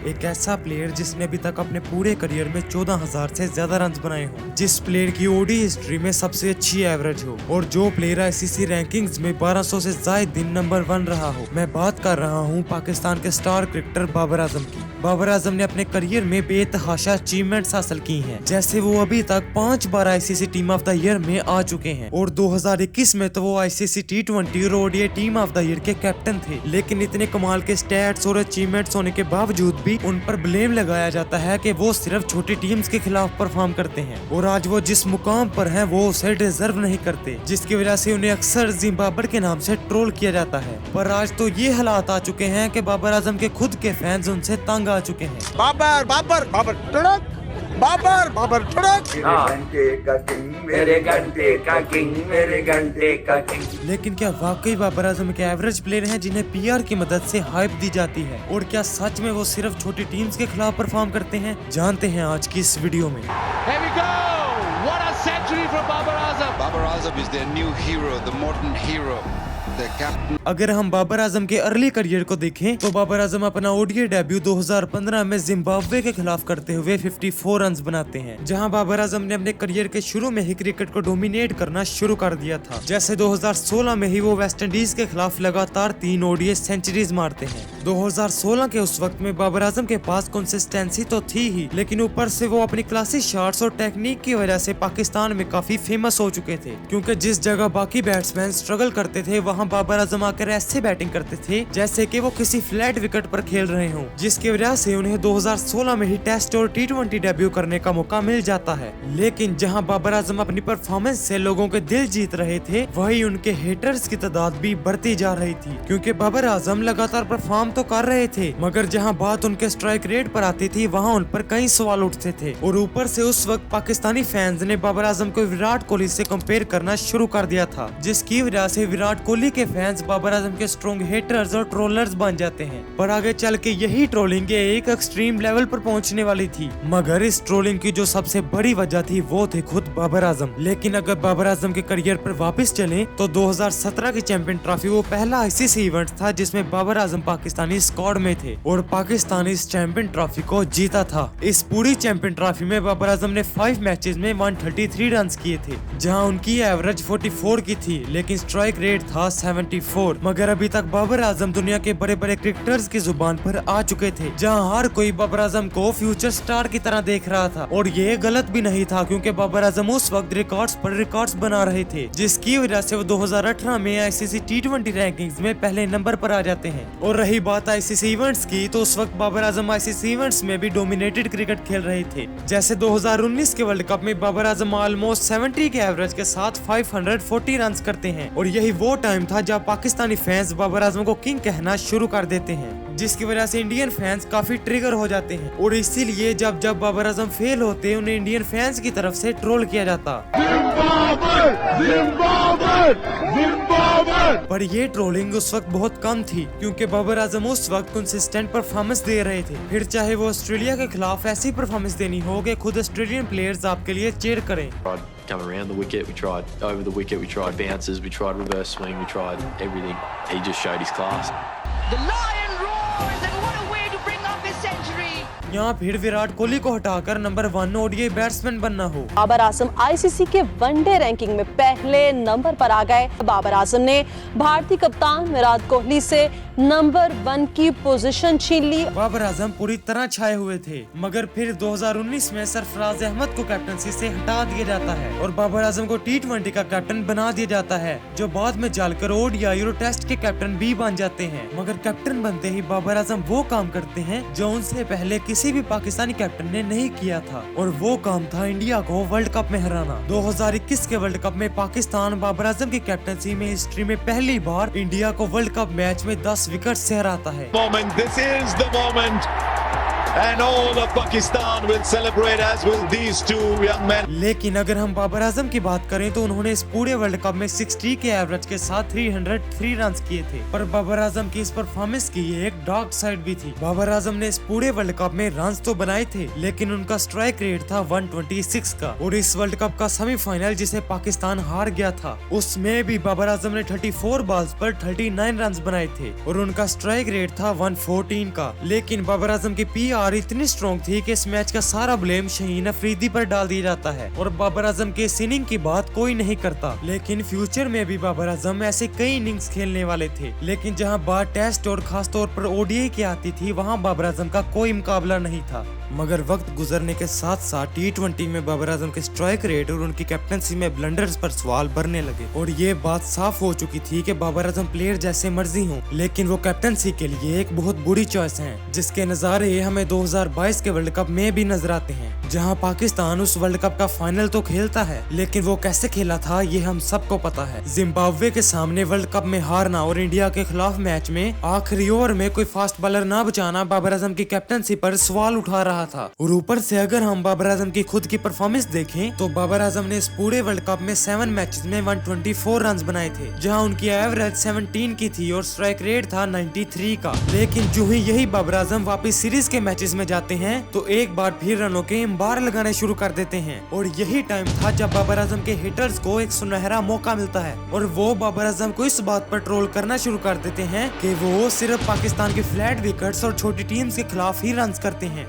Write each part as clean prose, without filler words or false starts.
एक ऐसा प्लेयर जिसने अभी तक अपने पूरे करियर में 14,000 से ज्यादा रन बनाए हो, जिस प्लेयर की ओडी हिस्ट्री में सबसे अच्छी एवरेज हो और जो प्लेयर आईसीसी रैंकिंग्स में 1200 से ज्यादा दिन नंबर 1 रहा हो। मैं बात कर रहा हूँ पाकिस्तान के स्टार क्रिकेटर बाबर आजम की। बाबर आजम ने अपने करियर में बेतहाशा अचीवमेंट्स हासिल की हैं, जैसे वो अभी तक 5 बार ICC team of the year में आ चुके हैं और 2021 में तो वो आईसीसी T20 और ODI team of the year के कैप्टन थे। लेकिन इतने कमाल के स्टैट्स और अचीवमेंट्स होने के बावजूद भी उन पर ब्लेम लगाया जाता है कि वो सिर्फ छोटी टीम्स के खिलाफ परफॉर्म करते हैं और आज वो जिस मुकाम पर हैं वो उसे डिजर्व नहीं करते, जिसकी वजह से उन्हें अक्सर जिम्बाब्वे के नाम से ट्रोल किया जाता है। पर आज तो ये हालात आ चुके हैं कि बाबर आजम के खुद के फैंस उनसे तंग आ चुके हैं। बाबर बाबर बाबर टुड़क, बाबर बाबर टुड़क। मेरे घंटे का किंग, मेरे घंटे का किंग। लेकिन क्या वाकई बाबर आजम के एवरेज प्लेयर हैं जिन्हें पीआर की मदद से हाइप दी जाती है, और क्या सच में वो सिर्फ छोटी टीम्स के खिलाफ परफॉर्म करते हैं? जानते हैं आज की इस वीडियो में। Here we go! What a century for Babar Azam! Babar Azam is their new hero, the modern hero, their captain. अगर हम बाबर आजम के अर्ली करियर को देखें तो बाबर आजम अपना ओडीआई डेब्यू 2015 में जिम्बाब्वे के खिलाफ करते हुए 54 रन बनाते हैं, जहां बाबर आजम ने अपने करियर के शुरू में ही क्रिकेट को डोमिनेट करना शुरू कर दिया था। जैसे 2016 में ही वो वेस्ट इंडीज के खिलाफ लगातार 3 ओडीआई सेंचुरीज मारते हैं। 2016 के उस वक्त में बाबर आजम के पास कंसिस्टेंसी तो थी ही, लेकिन ऊपर से वो अपनी क्लासी शॉट्स और टेक्निक की वजह से पाकिस्तान में काफी फेमस हो चुके थे, क्योंकि जिस जगह बाकी बैट्समैन स्ट्रगल करते थे वहाँ बाबर आजम आकर ऐसे बैटिंग करते थे जैसे कि वो किसी फ्लैट विकेट पर खेल रहे हों, जिसकी वजह से उन्हें 2016 में ही टेस्ट और T20 डेब्यू करने का मौका मिल जाता है। लेकिन जहां बाबर आजम अपनी परफॉर्मेंस से लोगों के दिल जीत रहे थे, वहीं उनके हेटर्स की तादाद भी बढ़ती जा रही थी, क्योंकि बाबर आजम लगातार परफॉर्म तो कर रहे थे, मगर जहां बात उनके स्ट्राइक रेट पर आती थी वहां उन पर कई सवाल उठते थे। और ऊपर से उस वक्त पाकिस्तानी फैंस ने बाबर आजम को विराट कोहली से कंपेयर करना शुरू कर दिया था, जिसकी वजह से विराट कोहली के फैंस बाबर आजम के स्ट्रॉन्ग हेटर्स और ट्रोलर्स बन जाते हैं। पर आगे चल के यही ट्रोलिंग एक एक्सट्रीम लेवल पर पहुंचने वाली थी, मगर इस ट्रोलिंग की जो सबसे बड़ी वजह थी वो थे खुद बाबर आजम। लेकिन अगर बाबर आजम के करियर पर वापस चलें तो 2017 की चैंपियन ट्रॉफी वो पहला आईसीसी इवेंट था जिसमें बाबर आजम पाकिस्तानी स्क्वाड में थे और पाकिस्तान इस चैंपियन ट्रॉफी को जीता था। इस पूरी चैंपियन ट्रॉफी में बाबर आजम ने 5 मैचेस में 133 रन किए थे, जहां उनकी एवरेज 44 की थी, लेकिन स्ट्राइक रेट था 74। मगर अभी तक बाबर आजम दुनिया के बड़े बड़े क्रिकेटर्स की जुबान पर आ चुके थे, जहां हर कोई बाबर आजम को फ्यूचर स्टार की तरह देख रहा था। और ये गलत भी नहीं था, क्योंकि बाबर आजम उस वक्त रिकॉर्ड्स पर रिकॉर्ड्स बना रहे थे, जिसकी वजह से वो 2018 में आईसीसी T20 रैंकिंग्स में पहले नंबर पर आ जाते हैं। और रही बात आईसीसी इवेंट्स की, तो उस वक्त बाबर आजम आईसीसी इवेंट्स में भी डोमिनेटेड क्रिकेट खेल रहे थे। जैसे 2019 के वर्ल्ड कप में बाबर आजम ऑलमोस्ट 70 के एवरेज के साथ 540 रन करते हैं, और यही वो टाइम था जब पाकिस्तानी फैंस बाबर आजम को किंग कहना शुरू कर देते हैं, जिसकी वजह से इंडियन फैंस काफी ट्रिगर हो जाते हैं। और इसीलिए जब जब बाबर आजम फेल होते उन्हें इंडियन फैंस की तरफ से ट्रोल किया जाता। पर ये ट्रोलिंग उस वक्त बहुत कम थी, क्योंकि बाबर आजम उस वक्त कंसिस्टेंट परफॉर्मेंस दे रहे थे। फिर चाहे वो ऑस्ट्रेलिया के खिलाफ ऐसी परफॉर्मेंस देनी हो कि खुद ऑस्ट्रेलियन प्लेयर्स आपके लिए चीयर करें। Come around the wicket, we tried over the wicket, we tried bounces, we tried reverse swing, we tried everything. He just showed his class. The lion roars, and what a way to bring up his century. यहाँ फिर विराट कोहली को हटाकर number 1 ODI batsman बनना हो। Babar Azam ICC के one day ranking में पहले number पर आ गए। बाबर आजम ने भारतीय कप्तान विराट कोहली से नंबर 1 की पोजीशन छीन ली। बाबर आजम पूरी तरह छाए हुए थे, मगर फिर 2019 में सरफराज अहमद को कैप्टनसी से हटा दिया जाता है और बाबर आजम को T20 का कैप्टन बना दिया जाता है, जो बाद में चलकर ओडीआई और टेस्ट के कैप्टन भी बन जाते हैं। मगर कैप्टन बनते ही बाबर आजम वो काम करते हैं जो उनसे पहले किसी भी पाकिस्तानी कैप्टन ने नहीं किया था, और वो काम था इंडिया को वर्ल्ड कप में हराना। 2021 के वर्ल्ड कप में पाकिस्तान बाबर आजम की कैप्टनसी में हिस्ट्री में पहली बार इंडिया को वर्ल्ड कप मैच में 10 विकेट से हराता है। This is the moment. And all of Pakistan will celebrate, as will these two young men. लेकिन अगर हम बाबर आजम की बात करें तो उन्होंने इस पूरे वर्ल्ड कप में 60 के एवरेज के साथ 303 रन किए थे। पर बाबर आजम की इस परफॉर्मेंस की एक डार्क साइड भी थी। बाबर आजम ने इस पूरे वर्ल्ड कप में रन तो बनाए थे, लेकिन उनका स्ट्राइक रेट था 126 का, और इस वर्ल्ड कप का सेमीफाइनल जिसे पाकिस्तान हार गया था, उसमें भी बाबर आजम ने 34 बॉल्स पर 39 रन बनाए थे और उनका स्ट्राइक रेट था 114 का। लेकिन बाबर आजम की पीआर केकेआर इतनी स्ट्रॉन्ग थी कि इस मैच का सारा ब्लेम शाहीन अफरीदी पर डाल दिया जाता है और बाबर आजम के इस इनिंग की बात कोई नहीं करता। लेकिन फ्यूचर में भी बाबर आजम ऐसे कई इनिंग्स खेलने वाले थे, लेकिन जहां बात टेस्ट और खास तौर पर ओडीआई की आती थी वहां बाबर आजम का कोई मुकाबला नहीं था। मगर वक्त गुजरने के साथ साथ टी20 में बाबर आजम के स्ट्राइक रेट और उनकी कैप्टनसी में ब्लंडर्स पर सवाल बढ़ने लगे और ये बात साफ हो चुकी थी कि बाबर आजम प्लेयर जैसे मर्जी हो, लेकिन वो कैप्टनसी के लिए एक बहुत बुरी चॉइस है, जिसके नजारे हमें 2022 के वर्ल्ड कप में भी नजर आते हैं, जहां पाकिस्तान उस वर्ल्ड कप का फाइनल तो खेलता है, लेकिन वो कैसे खेला था ये हम सबको पता है। जिम्बाब्वे के सामने वर्ल्ड कप में हारना और इंडिया के खिलाफ मैच में आखिरी ओवर में कोई फास्ट बॉलर ना बचाना बाबर आजम की कैप्टनसी पर सवाल उठा रहा था। और ऊपर से अगर हम बाबर आजम की खुद की परफॉर्मेंस देखें तो बाबर आजम ने इस पूरे वर्ल्ड कप में 7 मैचेस में 124 रन बनाए थे, जहां उनकी एवरेज 17 की थी और स्ट्राइक रेट था 93 का। लेकिन जो ही यही बाबर आजम वापस सीरीज के मैचेस में जाते हैं तो एक बार फिर रनों के अंबार लगाने शुरू कर देते हैं और यही टाइम था जब बाबर आजम के हिटर्स को एक सुनहरा मौका मिलता है और वो बाबर आजम को इस बात पर ट्रोल करना शुरू कर देते हैं कि वो सिर्फ पाकिस्तान के फ्लैट विकेट्स और छोटी टीम्स के खिलाफ ही रन करते हैं।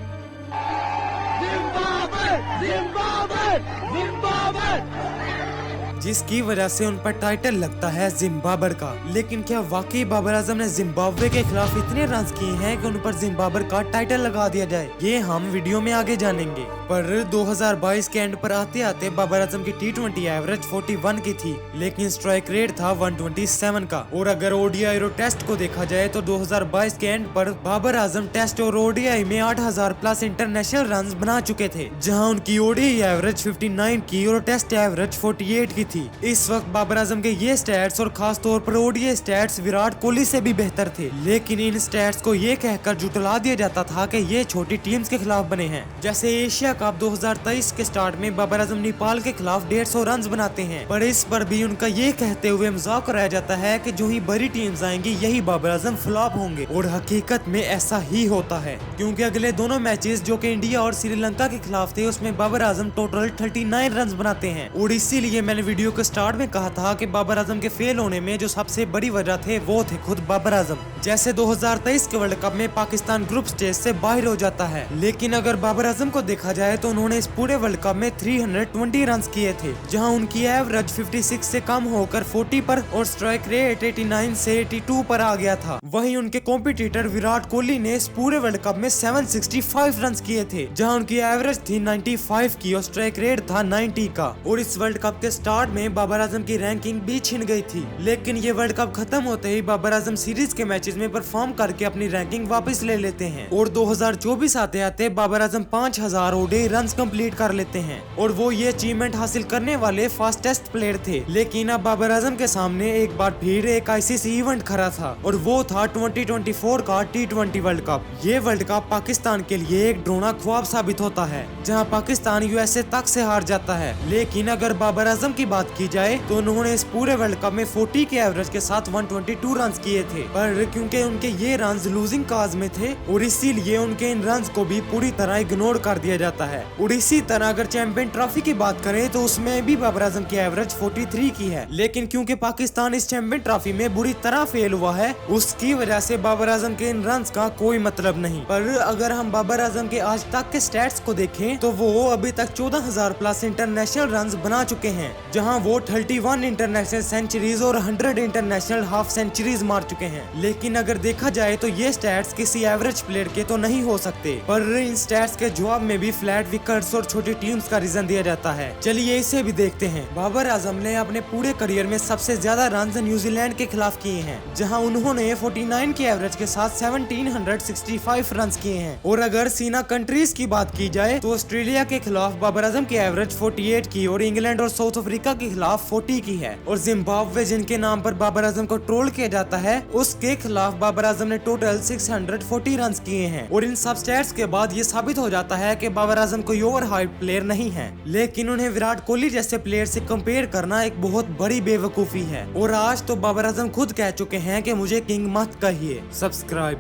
जिसकी वजह से उन पर टाइटल लगता है जिम्बाबर का। लेकिन क्या वाकई बाबर आजम ने जिम्बाब्वे के खिलाफ इतने रन किए हैं कि उन पर जिम्बाबर का टाइटल लगा दिया जाए? ये हम वीडियो में आगे जानेंगे। पर 2022 के एंड पर आते आते बाबर आजम की टी20 एवरेज 41 की थी, लेकिन स्ट्राइक रेट था 127 का। और अगर ओडीआई और टेस्ट को देखा जाए तो 2022 के एंड पर बाबर आजम टेस्ट और ओडीआई में 8000 प्लस इंटरनेशनल रन बना चुके थे, जहां उनकी ओडीआई एवरेज 59 की और टेस्ट एवरेज 48 की थी। इस वक्त बाबर आजम के ये स्टैट्स और खास तौर पर ओडीआई स्टैट्स विराट कोहली से भी बेहतर थे, लेकिन इन स्टैट्स को ये कहकर जुटला दिया जाता था कि ये छोटी टीम्स के खिलाफ बने हैं। जैसे एशिया कप 2023 के स्टार्ट में बाबर आजम नेपाल के खिलाफ 150 रन बनाते हैं, पर इस पर भी उनका ये कहते हुए मजाक उड़ाया जाता है कि जो ही बड़ी टीम्स आएंगी यही बाबर आजम फ्लॉप होंगे। और हकीकत में ऐसा ही होता है, क्योंकि अगले दोनों मैचेस जो कि इंडिया और श्रीलंका के खिलाफ थे उसमें बाबर आजम टोटल 39 रन बनाते हैं। और इसीलिए मैंने वीडियो के स्टार्ट में कहा था कि बाबर आजम के फेल होने में जो सबसे बड़ी वजह थे वो थे खुद बाबर आजम। जैसे 2023 के वर्ल्ड कप में पाकिस्तान ग्रुप स्टेज से बाहर हो जाता है, लेकिन अगर बाबर आजम को देखा जाए तो उन्होंने इस पूरे वर्ल्ड कप में 320 रन किए थे, जहां उनकी एवरेज 56 से कम होकर 40 पर और स्ट्राइक रेट 89 से 82 पर आ गया था। वहीं उनके कॉम्पिटिटर विराट कोहली ने इस पूरे वर्ल्ड कप में 765 रन किए थे, जहां उनकी एवरेज थी 95 की और स्ट्राइक रेट था 90 का। और इस वर्ल्ड कप के स्टार्ट में बाबर आजम की रैंकिंग भी छिन गई थी, लेकिन ये वर्ल्ड कप खत्म होते ही बाबर आजम सीरीज के मैचेस में परफॉर्म करके अपनी रैंकिंग वापस ले लेते हैं और 2024 आते आते Babar Azam 5000 ODI run complete कर लेते हैं और वो ये अचीवमेंट हासिल करने वाले फास्टेस्ट प्लेयर थे। लेकिन अब बाबर आजम के सामने एक बार फिर एक आईसीसी इवेंट खड़ा था और वो था 2024 का टी20 वर्ल्ड कप। ये वर्ल्ड कप पाकिस्तान के लिए एक ड्रोना ख्वाब साबित होता है, जहाँ पाकिस्तान यूएसए तक से हार जाता है। लेकिन अगर बाबर आजम की बात की जाए तो उन्होंने इस पूरे वर्ल्ड कप में 40 के एवरेज के साथ 122 रन किए थे, पर क्योंकि उनके ये रन लूजिंग काज में थे और इसीलिए उनके इन रन को भी पूरी तरह इग्नोर कर दिया जाता है। और इसी तरह अगर चैंपियन ट्रॉफी की बात करें तो उसमें भी बाबर आजम की एवरेज 43 की है, लेकिन क्योंकि पाकिस्तान इस चैंपियन ट्रॉफी में बुरी तरह फेल हुआ है उसकी वजह से बाबर आजम के इन रन का कोई मतलब नहीं। पर अगर हम बाबर आजम के आज तक के स्टैट्स को देखें तो वो अभी तक 14000 प्लस इंटरनेशनल रन बना चुके हैं, जहां वो 31 इंटरनेशनल सेंचुरीज और 100 इंटरनेशनल हाफ सेंचुरीज मार चुके हैं। लेकिन अगर देखा जाए तो ये स्टैट्स किसी एवरेज प्लेयर के तो नहीं हो सकते, पर इन स्टैट्स के जवाब में भी फ्लैट विकेट्स और छोटी टीम्स का रीजन दिया जाता है। चलिए इसे भी देखते हैं। बाबर आजम ने अपने पूरे करियर में सबसे ज्यादा रन न्यूजीलैंड के खिलाफ किए हैं, जहां उन्होंने 49 की एवरेज के साथ 1765 रन किए हैं। और अगर सीना कंट्रीज की बात की जाए तो ऑस्ट्रेलिया के खिलाफ बाबर आजम की एवरेज 48 की और इंग्लैंड और साउथ अफ्रीका के खिलाफ 40 की है। और जिम्बाब्वे जिनके नाम पर बाबर आजम को ट्रोल किया जाता है उसके खिलाफ बाबर आजम ने टोटल 640 रन किए हैं। और इन सब स्टैट्स के बाद ये साबित हो जाता है कि बाबर आजम कोई ओवर हाइप प्लेयर नहीं है, लेकिन उन्हें विराट कोहली जैसे प्लेयर से कंपेयर करना एक बहुत बड़ी बेवकूफी है। और आज तो बाबर आजम खुद कह चुके हैं कि मुझे किंग मत कहिए। सब्सक्राइब।